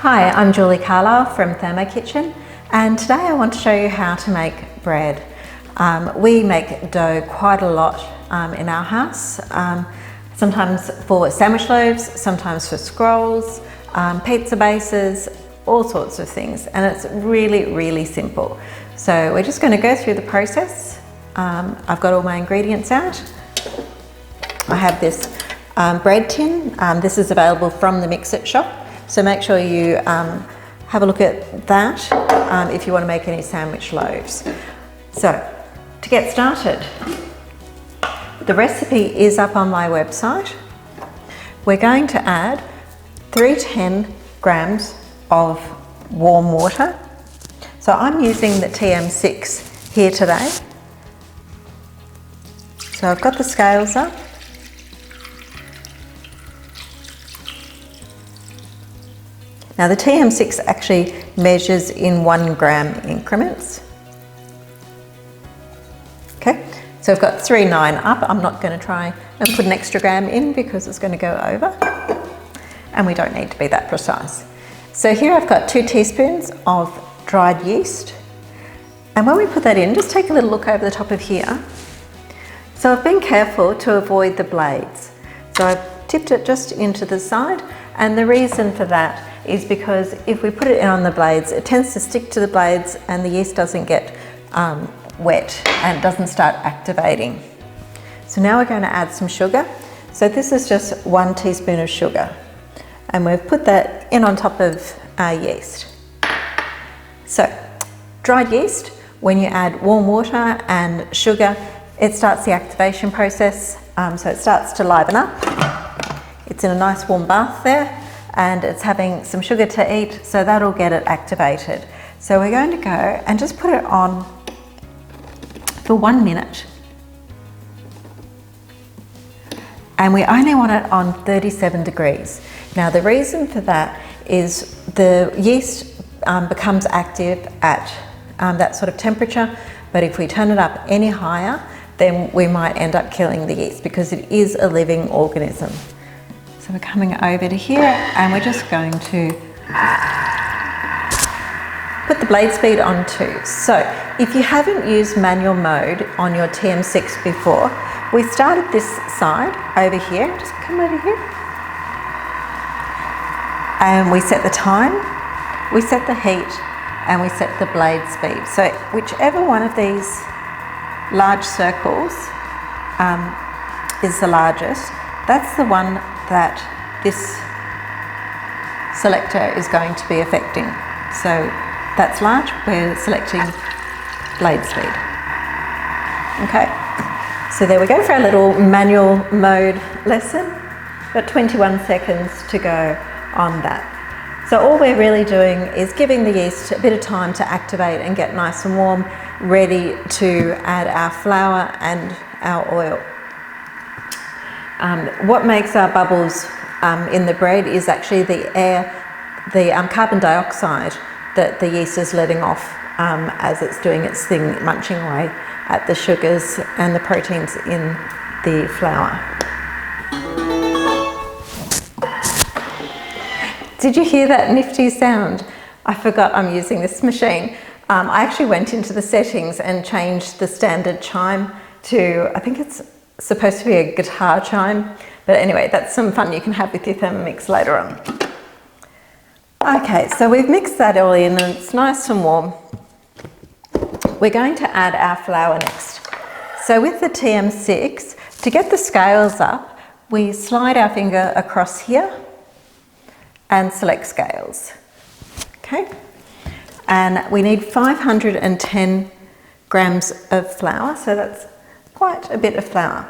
Hi, I'm Julie Carlisle from Thermomix, and today I want to show you how to make bread. We make dough quite a lot in our house, sometimes for sandwich loaves, sometimes for scrolls, pizza bases, all sorts of things, and it's really simple. So we're just going to go through the process. I've got all my ingredients out. I have this bread tin. This is available from the Mix-It shop. So make sure you have a look at that if you want to make any sandwich loaves. So to get started, the recipe is up on my website. We're going to add 310 grams of warm water. So I'm using the TM6 here today. So I've got the scales up. Now the TM6 actually measures in 1 gram increments. Okay, so I've got 3.9 up. I'm not going to try and put an extra gram in because it's going to go over, and we don't need to be that precise. So here I've got 2 teaspoons of dried yeast, and when we put that in, just take a little look over the top of here. So I've been careful to avoid the blades. So I've tipped it just into the side, and the reason for that is because if we put it in on the blades, it tends to stick to the blades and the yeast doesn't get wet and doesn't start activating. So now we're going to add some sugar. So this is just 1 teaspoon of sugar, and we've put that in on top of our yeast. So dried yeast, when you add warm water and sugar, it starts the activation process. So it starts to liven up. It's in a nice warm bath there, and it's having some sugar to eat, so that'll get it activated. So we're going to go and just put it on for 1 minute. And we only want it on 37 degrees. Now the reason for that is the yeast becomes active at that sort of temperature, but if we turn it up any higher, then we might end up killing the yeast because it is a living organism. So we're coming over to here, and we're just going to put the blade speed on 2. So if you haven't used manual mode on your TM6 before, we start at this side over here, just come over here, and we set the time, we set the heat, and we set the blade speed. So whichever one of these large circles is the largest, that's the one that this selector is going to be affecting. So that's large, we're selecting blade speed. Okay, so there we go for our little manual mode lesson. Got 21 seconds to go on that. So all we're really doing is giving the yeast a bit of time to activate and get nice and warm, ready to add our flour and our oil. What makes our bubbles in the bread is actually the air, the carbon dioxide that the yeast is letting off as it's doing its thing, munching away at the sugars and the proteins in the flour. Did you hear that nifty sound? I forgot I'm using this machine. I actually went into the settings and changed the standard chime to, I think it's supposed to be a guitar chime, but anyway, that's some fun you can have with your Thermomix later on. Okay, so we've mixed that all in and it's nice and warm. We're going to add our flour next. So with the TM6, to get the scales up, we slide our finger across here and select scales. Okay, and we need 510 grams of flour, so that's quite a bit of flour.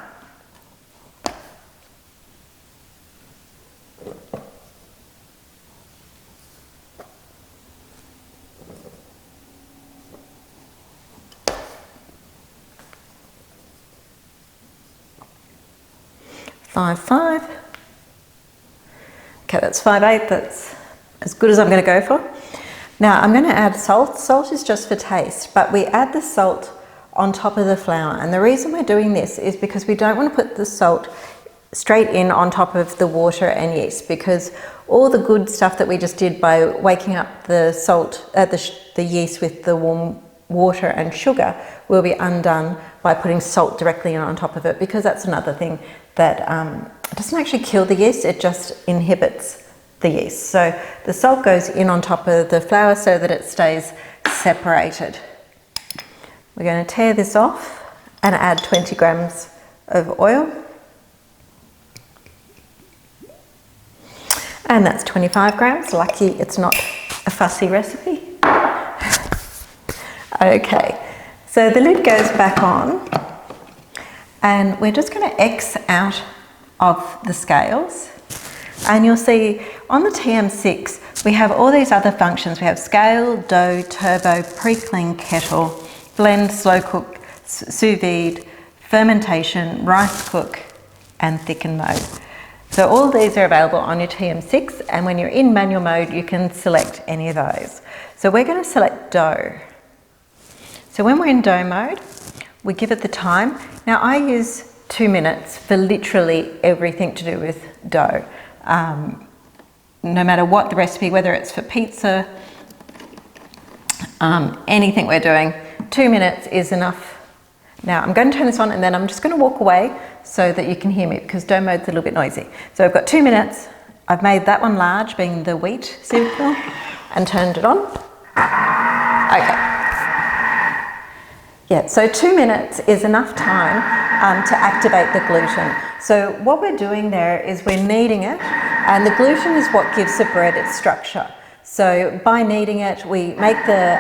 Five. Okay, that's 5/8. That's as good as I'm going to go for. Now I'm going to add salt. Salt is just for taste, but we add the salt on top of the flour, and the reason we're doing this is because we don't want to put the salt straight in on top of the water and yeast, because all the good stuff that we just did by waking up the salt, the yeast with the warm water and sugar will be undone by putting salt directly on top of it, because that's another thing that doesn't actually kill the yeast, it just inhibits the yeast. So the salt goes in on top of the flour so that it stays separated. We're going to tear this off and add 20 grams of oil. And that's 25 grams. Lucky it's not a fussy recipe. Okay, so the lid goes back on and we're just going to X out of the scales. And you'll see on the TM6 we have all these other functions. We have scale, dough, turbo, pre-clean kettle, blend, slow cook, sous vide, fermentation, rice cook and thicken mode. So all of these are available on your TM6, and when you're in manual mode you can select any of those. So we're going to select dough. So when we're in dough mode, we give it the time. Now I use 2 minutes for literally everything to do with dough. No matter what the recipe, whether it's for pizza, anything we're doing, 2 minutes is enough. Now I'm going to turn this on and then I'm just going to walk away so that you can hear me, because dough mode's a little bit noisy. So I've got 2 minutes. I've made that one large, being the wheat cereal, and turned it on. Okay. Yeah, so 2 minutes is enough time to activate the gluten. So what we're doing there is we're kneading it, and the gluten is what gives the bread its structure. So by kneading it, we make the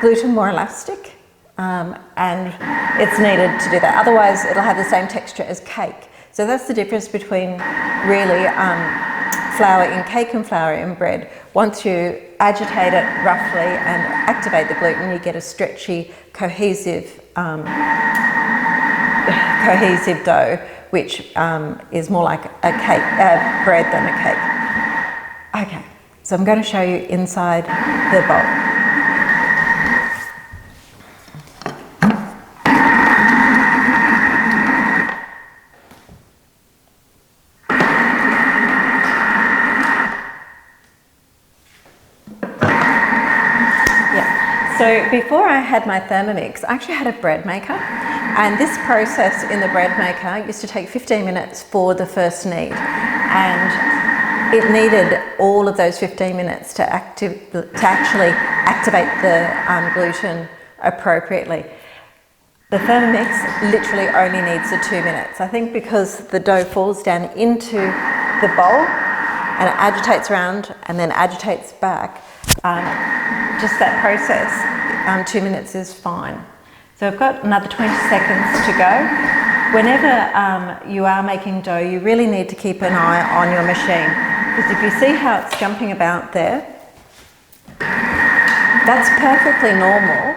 gluten more elastic, and it's needed to do that. Otherwise, it'll have the same texture as cake. So that's the difference between really flour in cake and flour in bread. Once you agitate it roughly and activate the gluten, you get a stretchy, cohesive dough, which is more like a cake, bread than a cake. Okay, so I'm going to show you inside the bowl. So before I had my Thermomix, I actually had a bread maker, and this process in the bread maker used to take 15 minutes for the first knead, and it needed all of those 15 minutes to actually activate the gluten appropriately. The Thermomix literally only needs the 2 minutes. I think because the dough falls down into the bowl and it agitates around and then agitates back, just that process, 2 minutes is fine. So I've got another 20 seconds to go. Whenever you are making dough, you really need to keep an eye on your machine, because if you see how it's jumping about there, that's perfectly normal,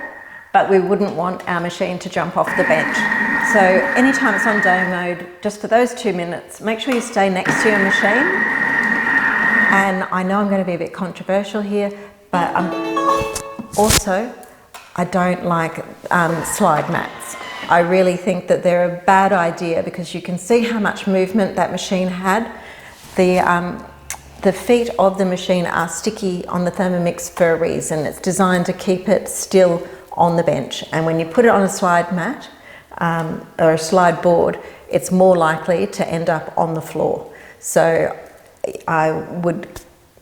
but we wouldn't want our machine to jump off the bench. So anytime it's on dough mode, just for those 2 minutes, make sure you stay next to your machine. And I know I'm going to be a bit controversial here, but I don't like slide mats. I really think that they're a bad idea, because you can see how much movement that machine had. The feet of the machine are sticky on the Thermomix for a reason. It's designed to keep it still on the bench, and when you put it on a slide mat or a slide board, it's more likely to end up on the floor. So I would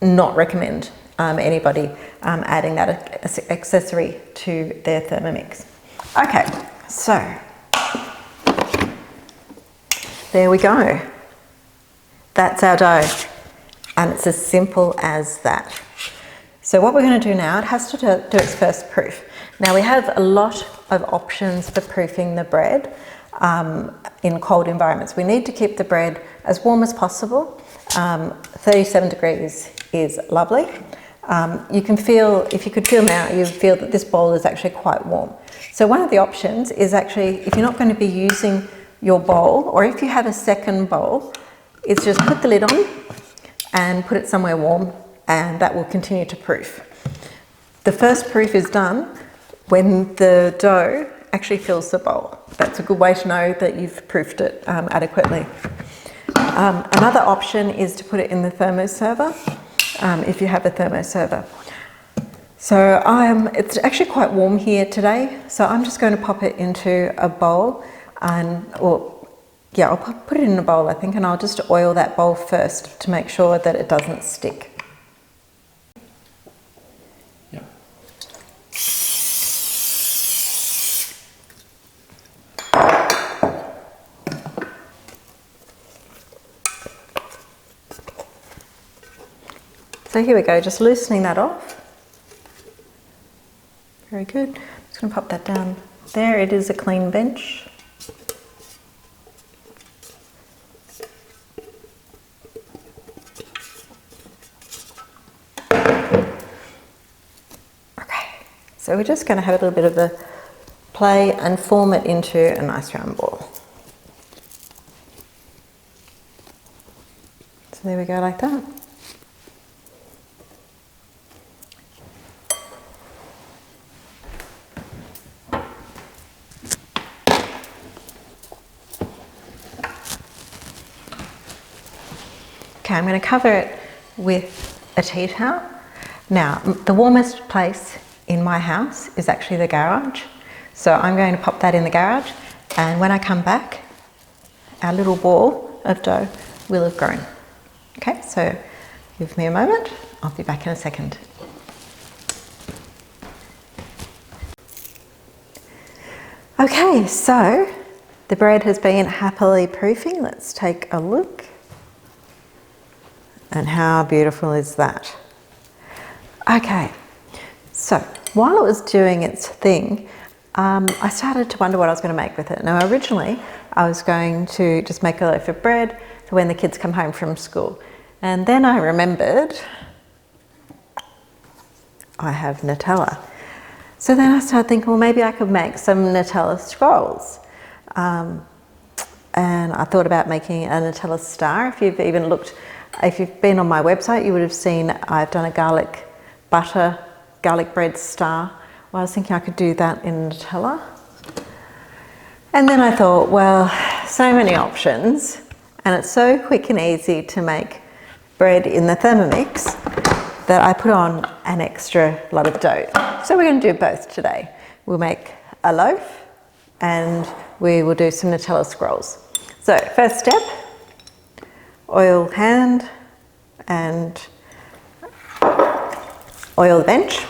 not recommend anybody adding that accessory to their Thermomix. Okay, so there we go. That's our dough, and it's as simple as that. So what we're going to do now, it has to do its first proof. Now we have a lot of options for proofing the bread in cold environments. We need to keep the bread as warm as possible. 37 degrees is lovely. You can feel, if you could feel now, you feel that this bowl is actually quite warm. So one of the options is actually, if you're not going to be using your bowl, or if you have a second bowl, is just put the lid on and put it somewhere warm, and that will continue to proof. The first proof is done when the dough actually fills the bowl. That's a good way to know that you've proofed it adequately. Another option is to put it in the thermoserver, if you have a thermoserver. So it's actually quite warm here today, so I'm just going to pop it into a bowl, I'll put it in a bowl, I think, and I'll just oil that bowl first to make sure that it doesn't stick. So here we go, just loosening that off. Very good. I'm just going to pop that down there. It is a clean bench. Okay, so we're just going to have a little bit of a play and form it into a nice round ball. So there we go, like that. Okay, I'm going to cover it with a tea towel. Now, the warmest place in my house is actually the garage. So I'm going to pop that in the garage, and when I come back, our little ball of dough will have grown. Okay, so give me a moment. I'll be back in a second. Okay, so the bread has been happily proofing. Let's take a look. And how beautiful is that? Okay, so while it was doing its thing, I started to wonder what I was going to make with it. Now, originally, I was going to just make a loaf of bread for when the kids come home from school. And then I remembered I have Nutella. So then I started thinking, well, maybe I could make some Nutella Scrolls. And I thought about making a Nutella star. If you've been on my website, you would have seen I've done a garlic bread star. Well, I was thinking I could do that in Nutella. And then I thought, well, so many options, and it's so quick and easy to make bread in the Thermomix that I put on an extra lot of dough. So we're going to do both today. We'll make a loaf and we will do some Nutella Scrolls. So first step, oil hand and oil the bench,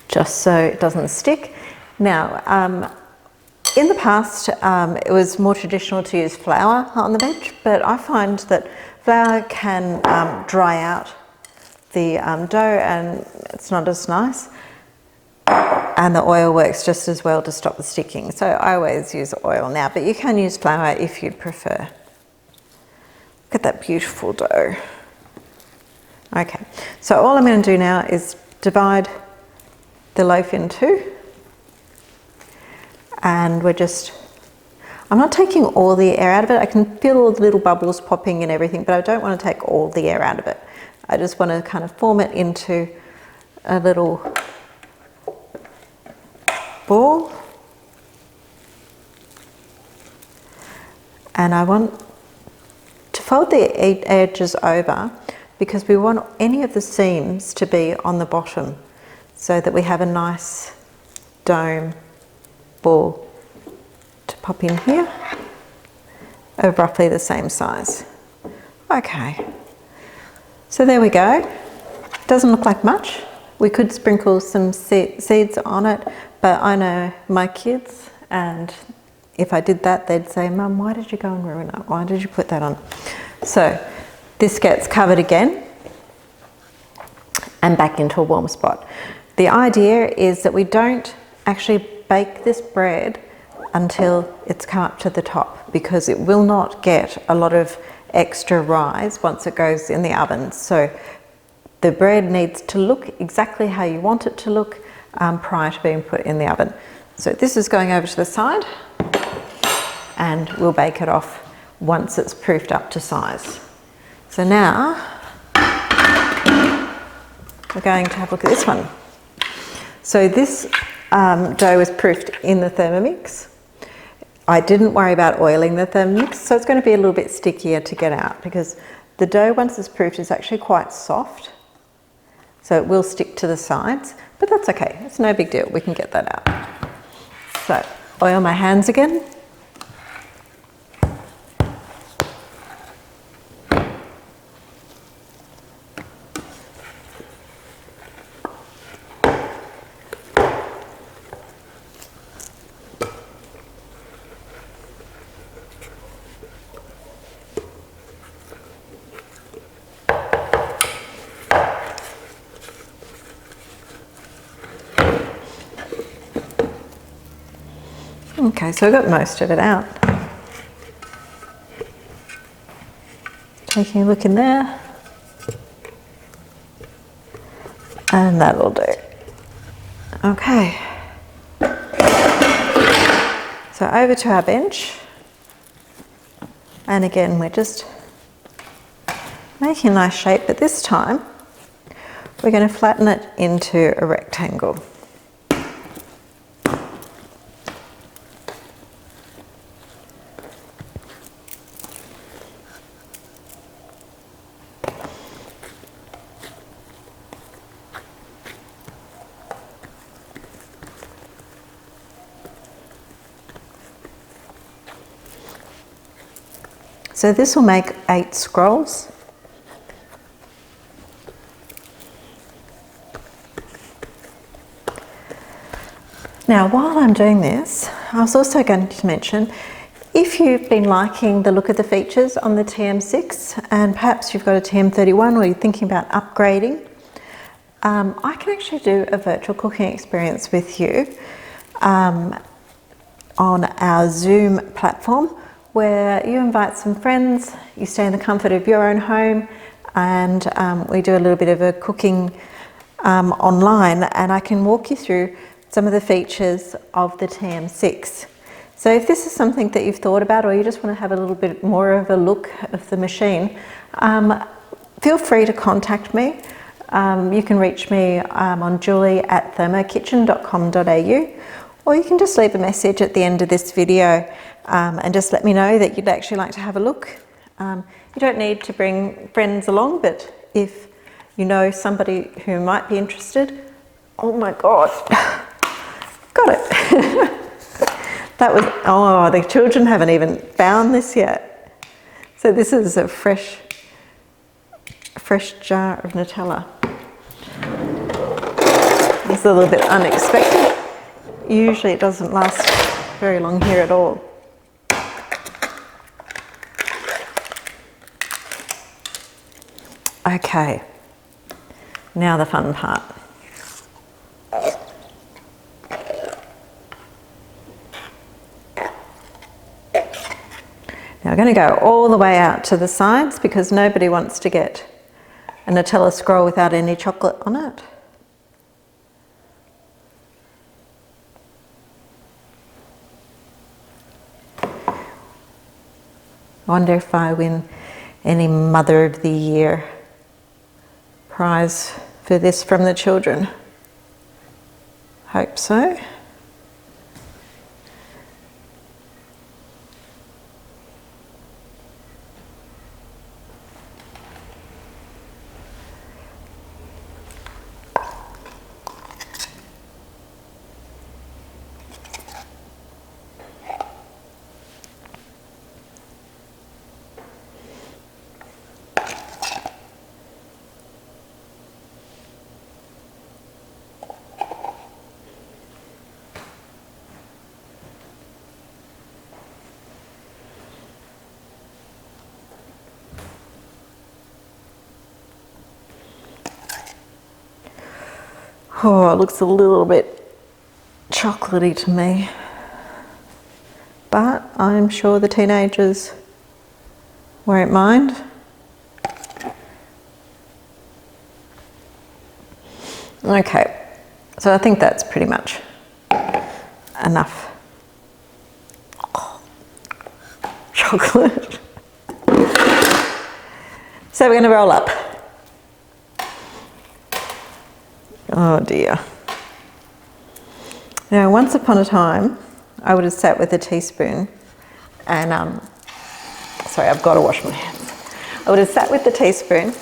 just so it doesn't stick. Now, in the past, it was more traditional to use flour on the bench, but I find that flour can dry out the dough and it's not as nice. And the oil works just as well to stop the sticking. So I always use oil now, but you can use flour if you'd prefer. Look at that beautiful dough. Okay, so all I'm going to do now is divide the loaf in two. And I'm not taking all the air out of it. I can feel all the little bubbles popping and everything, but I don't want to take all the air out of it. I just want to kind of form it into a little ball. And I want to fold the edges over because we want any of the seams to be on the bottom so that we have a nice dome ball to pop in here of roughly the same size. Okay, so there we go. Doesn't look like much. We could sprinkle some seeds on it, but I know my kids, and if I did that, they'd say, "Mum, why did you go and ruin it? Why did you put that on?" So this gets covered again and back into a warm spot. The idea is that we don't actually bake this bread until it's come up to the top, because it will not get a lot of extra rise once it goes in the oven. So the bread needs to look exactly how you want it to look prior to being put in the oven. So this is going over to the side, and we'll bake it off once it's proofed up to size. So now we're going to have a look at this one. So this dough was proofed in the Thermomix. I didn't worry about oiling the Thermomix, so it's going to be a little bit stickier to get out because the dough, once it's proofed, is actually quite soft. So it will stick to the sides, but that's okay. It's no big deal. We can get that out. So oil my hands again. Okay, so I got most of it out. Taking a look in there. And that'll do. Okay. So over to our bench. And again, we're just making a nice shape, but this time we're going to flatten it into a rectangle. So this will make 8 scrolls. Now, while I'm doing this, I was also going to mention, if you've been liking the look of the features on the TM6 and perhaps you've got a TM31 or you're thinking about upgrading, I can actually do a virtual cooking experience with you on our Zoom platform, where you invite some friends, you stay in the comfort of your own home, and we do a little bit of a cooking online, and I can walk you through some of the features of the TM6. So if this is something that you've thought about, or you just want to have a little bit more of a look of the machine, feel free to contact me. You can reach me on julie@thermokitchen.com.au, or you can just leave a message at the end of this video and just let me know that you'd actually like to have a look. You don't need to bring friends along, but if you know somebody who might be interested, oh my God, got it. That was, oh, the children haven't even found this yet. So this is a fresh jar of Nutella. It's a little bit unexpected. Usually it doesn't last very long here at all. Okay, now the fun part. Now we're going to go all the way out to the sides because nobody wants to get a Nutella scroll without any chocolate on it. I wonder if I win any Mother of the Year prize for this from the children. Hope so. Oh, it looks a little bit chocolatey to me, but I'm sure the teenagers won't mind. Okay, so I think that's pretty much enough chocolate. So we're going to roll up. Oh dear. Now, once upon a time, I would have sat with a teaspoon and, sorry, I've got to wash my hands. I would have sat with the teaspoon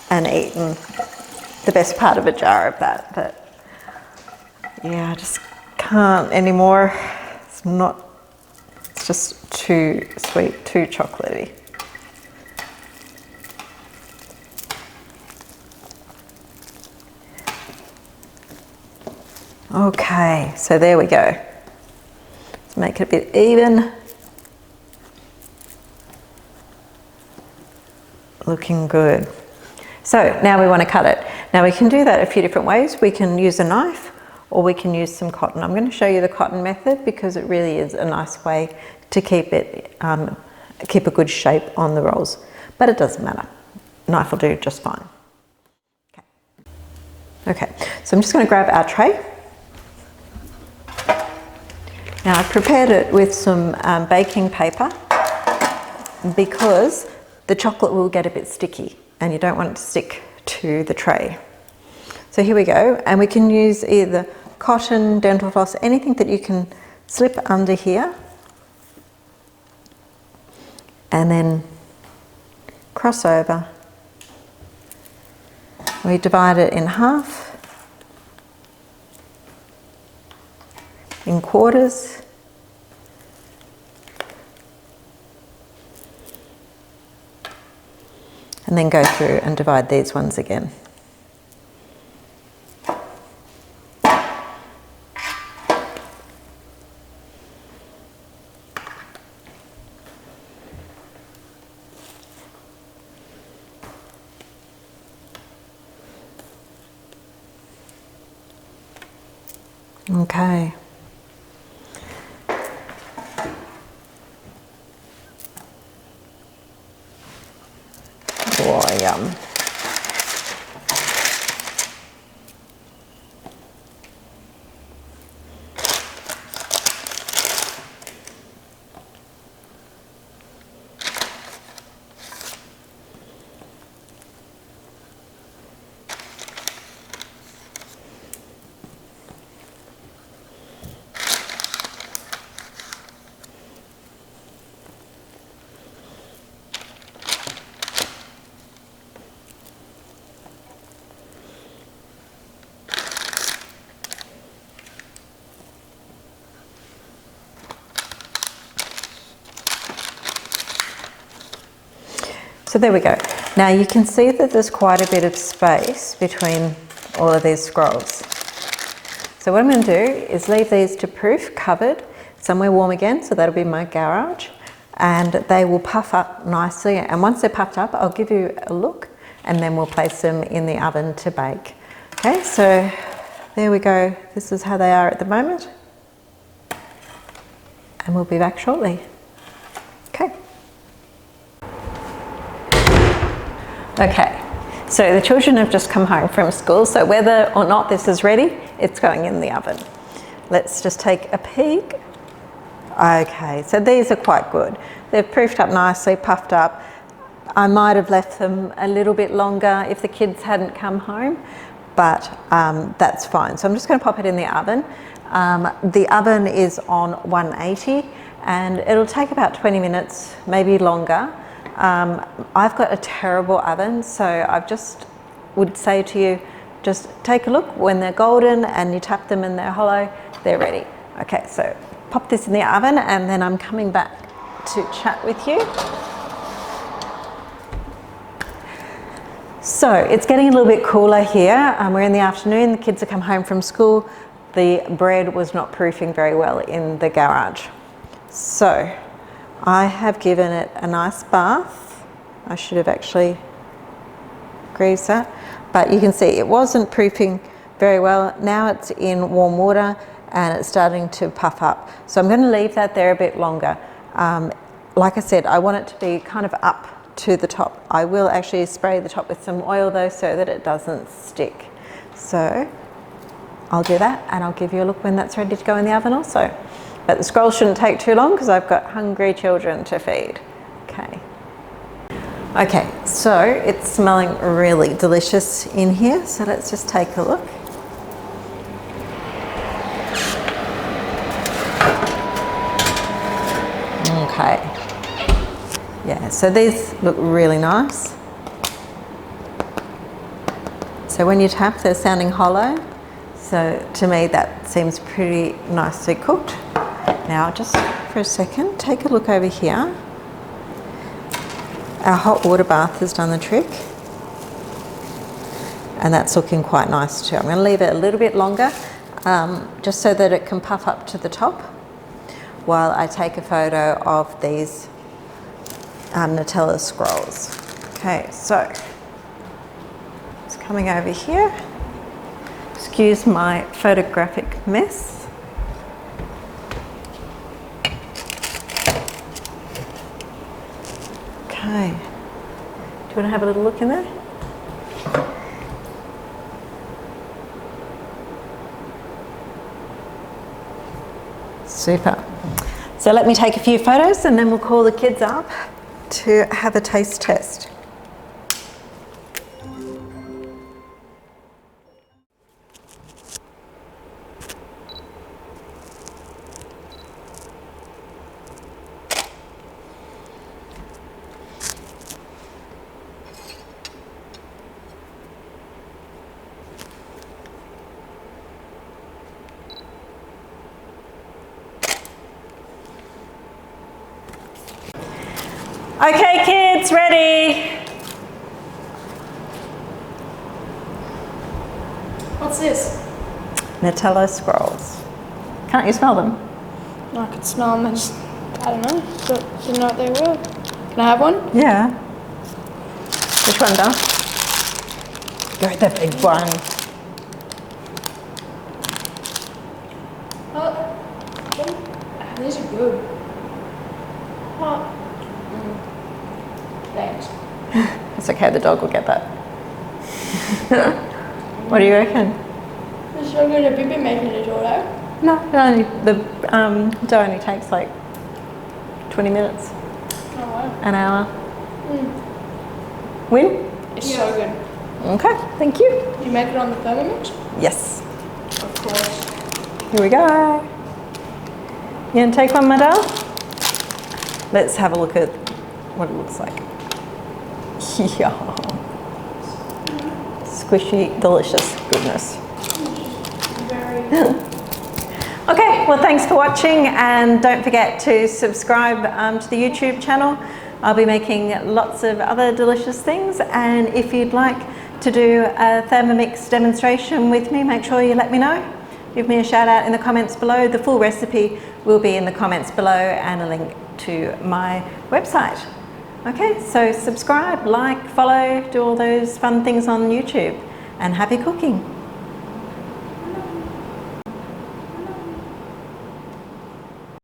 and eaten the best part of a jar of that, but yeah, I just can't anymore. It's just too sweet, too chocolatey. Okay, so there we go. Let's make it a bit even. Looking good. So now we want to cut it. Now we can do that a few different ways. We can use a knife or we can use some cotton. I'm going to show you the cotton method because it really is a nice way to keep it, keep a good shape on the rolls. But it doesn't matter. Knife will do just fine. Okay, so I'm just going to grab our tray. Now I've prepared it with some baking paper because the chocolate will get a bit sticky and you don't want it to stick to the tray. So here we go, and we can use either cotton, dental floss, anything that you can slip under here and then cross over. We divide it in half, in quarters, and then go through and divide these ones again. Okay. Oh, yum. So there we go. Now you can see that there's quite a bit of space between all of these scrolls. So what I'm going to do is leave these to proof, covered, somewhere warm again, so that'll be my garage, and they will puff up nicely. And once they're puffed up, I'll give you a look, and then we'll place them in the oven to bake. Okay, so there we go. This is how they are at the moment. And we'll be back shortly. Okay. Okay, so the children have just come home from school, so whether or not this is ready, it's going in the oven. Let's just take a peek. Okay, so these are quite good. They've proofed up nicely, puffed up. I might have left them a little bit longer if the kids hadn't come home, but that's fine. So I'm just going to pop it in the oven. The oven is on 180 and it'll take about 20 minutes, maybe longer. I've got a terrible oven, so I just would say to you, just take a look. When they're golden and you tap them and they're hollow, they're ready. Okay, so pop this in the oven and then I'm coming back to chat with you. So it's getting a little bit cooler here. We're in the afternoon, the kids have come home from school. The bread was not proofing very well in the garage. So I have given it a nice bath. I should have actually greased that, but you can see it wasn't proofing very well. Now it's in warm water and it's starting to puff up. So I'm going to leave that there a bit longer. Like I said, I want it to be kind of up to the top. I will actually spray the top with some oil though so that it doesn't stick. So I'll do that and I'll give you a look when that's ready to go in the oven also. But the scrolls shouldn't take too long because I've got hungry children to feed. Okay. Okay, so it's smelling really delicious in here. So let's just take a look. Okay. Yeah, so these look really nice. So when you tap, they're sounding hollow. So to me, that seems pretty nicely cooked. Now, just for a second, take a look over here. Our hot water bath has done the trick. And that's looking quite nice too. I'm going to leave it a little bit longer, just so that it can puff up to the top while I take a photo of these Nutella scrolls. Okay, so it's coming over here. Excuse my photographic mess. Okay, do you want to have a little look in there? Super. So let me take a few photos and then we'll call the kids up to have a taste test. Okay, kids, ready? What's this? Nutella scrolls. Can't you smell them? I could smell them. I don't know. Didn't know what they were. Can I have one? Yeah. Which one, Dom? Go the big one. Oh, these are good. Oh. Thanks. It's okay, the dog will get that. What do you reckon? It's so good. Have you been making it all day? No, the dough only takes like 20 minutes, Oh wow. an hour. Mm. Win? It's so good. Okay, thank you. You make it on the Thermomix? Yes. Of course. Here we go. You gonna take one, my doll? Let's have a look at what it looks like. Yeah. Squishy, delicious goodness. Very. Okay, well thanks for watching and don't forget to subscribe to the YouTube channel. I'll be making lots of other delicious things, and if you'd like to do a Thermomix demonstration with me, make sure you let me know. Give me a shout out in the comments below. The full recipe will be in the comments below and a link to my website. Okay, so subscribe, like, follow, do all those fun things on YouTube, and happy cooking.